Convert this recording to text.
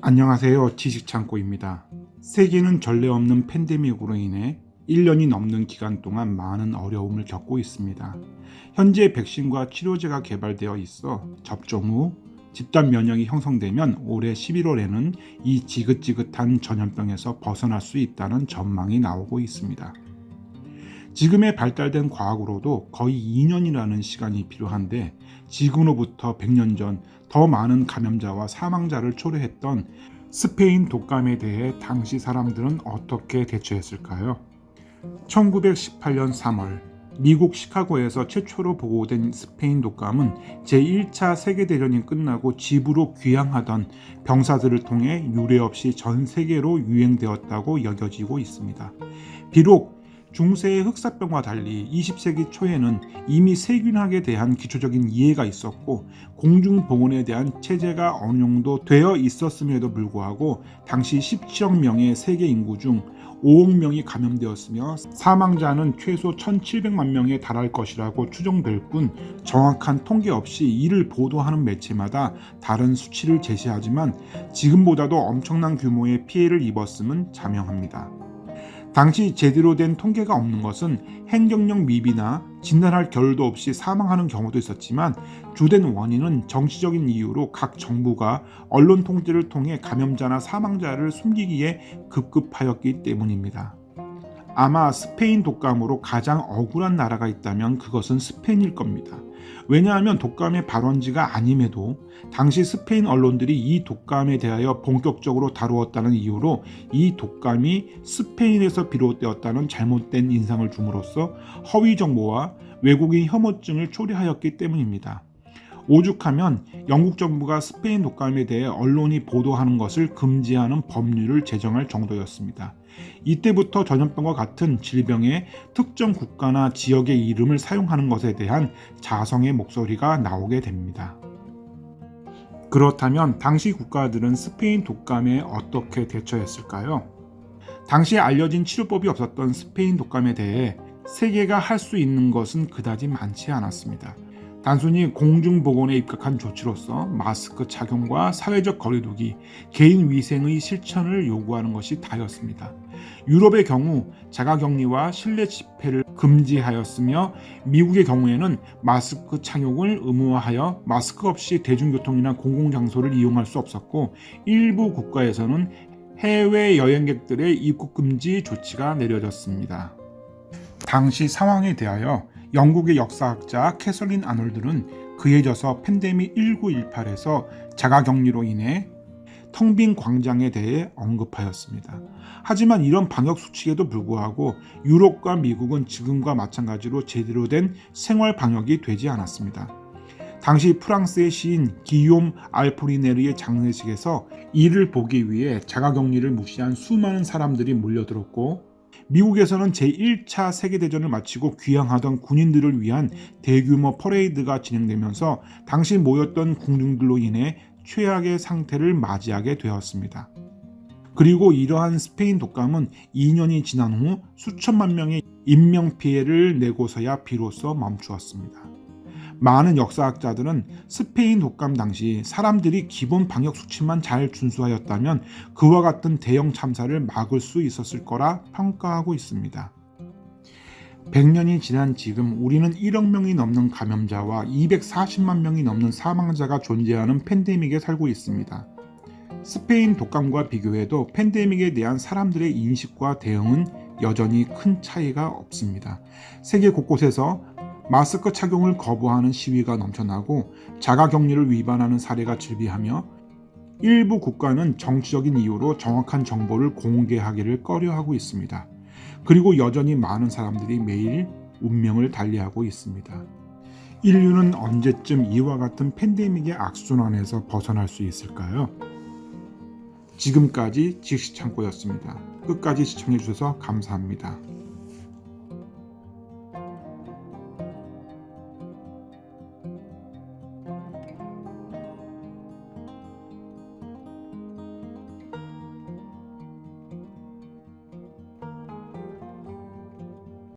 안녕하세요. 지식창고입니다. 세계는 전례 없는 팬데믹으로 인해 1년이 넘는 기간 동안 많은 어려움을 겪고 있습니다. 현재 백신과 치료제가 개발되어 있어 접종 후 집단 면역이 형성되면 올해 11월에는 이 지긋지긋한 전염병에서 벗어날 수 있다는 전망이 나오고 있습니다. 지금의 발달된 과학으로도 거의 2년이라는 시간이 필요한데 지금으로부터 100년 전 더 많은 감염자와 사망자를 초래했던 스페인 독감에 대해 당시 사람들은 어떻게 대처했을까요? 1918년 3월 미국 시카고에서 최초로 보고된 스페인 독감은 제1차 세계대전이 끝나고 집으로 귀향하던 병사들을 통해 유례 없이 전 세계로 유행되었다고 여겨지고 있습니다. 비록 중세의 흑사병과 달리 20세기 초에는 이미 세균학에 대한 기초적인 이해가 있었고 공중보건에 대한 체제가 어느 정도 되어 있었음에도 불구하고 당시 17억 명의 세계 인구 중 5억 명이 감염되었으며 사망자는 최소 1,700만 명에 달할 것이라고 추정될 뿐 정확한 통계 없이 이를 보도하는 매체마다 다른 수치를 제시하지만 지금보다도 엄청난 규모의 피해를 입었음은 자명합니다. 당시 제대로 된 통계가 없는 것은 행정력 미비나 진단할 겨를도 없이 사망하는 경우도 있었지만 주된 원인은 정치적인 이유로 각 정부가 언론 통제를 통해 감염자나 사망자를 숨기기에 급급하였기 때문입니다. 아마 스페인 독감으로 가장 억울한 나라가 있다면 그것은 스페인일 겁니다. 왜냐하면 독감의 발원지가 아님에도 당시 스페인 언론들이 이 독감에 대하여 본격적으로 다루었다는 이유로 이 독감이 스페인에서 비롯되었다는 잘못된 인상을 줌으로써 허위 정보와 외국인 혐오증을 초래하였기 때문입니다. 오죽하면 영국 정부가 스페인 독감에 대해 언론이 보도하는 것을 금지하는 법률을 제정할 정도였습니다. 이때부터 전염병과 같은 질병의 특정 국가나 지역의 이름을 사용하는 것에 대한 자성의 목소리가 나오게 됩니다. 그렇다면 당시 국가들은 스페인 독감에 어떻게 대처했을까요? 당시 알려진 치료법이 없었던 스페인 독감에 대해 세계가 할 수 있는 것은 그다지 많지 않았습니다. 단순히 공중보건에 입각한 조치로서 마스크 착용과 사회적 거리두기, 개인 위생의 실천을 요구하는 것이 다였습니다. 유럽의 경우 자가격리와 실내 집회를 금지하였으며 미국의 경우에는 마스크 착용을 의무화하여 마스크 없이 대중교통이나 공공장소를 이용할 수 없었고 일부 국가에서는 해외 여행객들의 입국 금지 조치가 내려졌습니다. 당시 상황에 대하여 영국의 역사학자 캐서린 아놀드는 그에 져서 팬데믹 1918에서 자가격리로 인해 텅 빈 광장에 대해 언급하였습니다. 하지만 이런 방역 수칙에도 불구하고 유럽과 미국은 지금과 마찬가지로 제대로 된 생활 방역이 되지 않았습니다. 당시 프랑스의 시인 기욤 알포리네르의 장례식에서 이를 보기 위해 자가격리를 무시한 수많은 사람들이 몰려들었고 미국에서는 제1차 세계대전을 마치고 귀향하던 군인들을 위한 대규모 퍼레이드가 진행되면서 당시 모였던 군중들로 인해 최악의 상태를 맞이하게 되었습니다. 그리고 이러한 스페인 독감은 2년이 지난 후 수천만 명의 인명피해를 내고서야 비로소 멈추었습니다. 많은 역사학자들은 스페인 독감 당시 사람들이 기본 방역 수칙만 잘 준수하였다면 그와 같은 대형 참사를 막을 수 있었을 거라 평가하고 있습니다. 100년이 지난 지금 우리는 1억 명이 넘는 감염자와 240만 명이 넘는 사망자가 존재하는 팬데믹에 살고 있습니다. 스페인 독감과 비교해도 팬데믹에 대한 사람들의 인식과 대응은 여전히 큰 차이가 없습니다. 세계 곳곳에서 마스크 착용을 거부하는 시위가 넘쳐나고 자가격리를 위반하는 사례가 즐비하며 일부 국가는 정치적인 이유로 정확한 정보를 공개하기를 꺼려하고 있습니다. 그리고 여전히 많은 사람들이 매일 운명을 달리하고 있습니다. 인류는 언제쯤 이와 같은 팬데믹의 악순환에서 벗어날 수 있을까요? 지금까지 지식창고였습니다. 끝까지 시청해주셔서 감사합니다.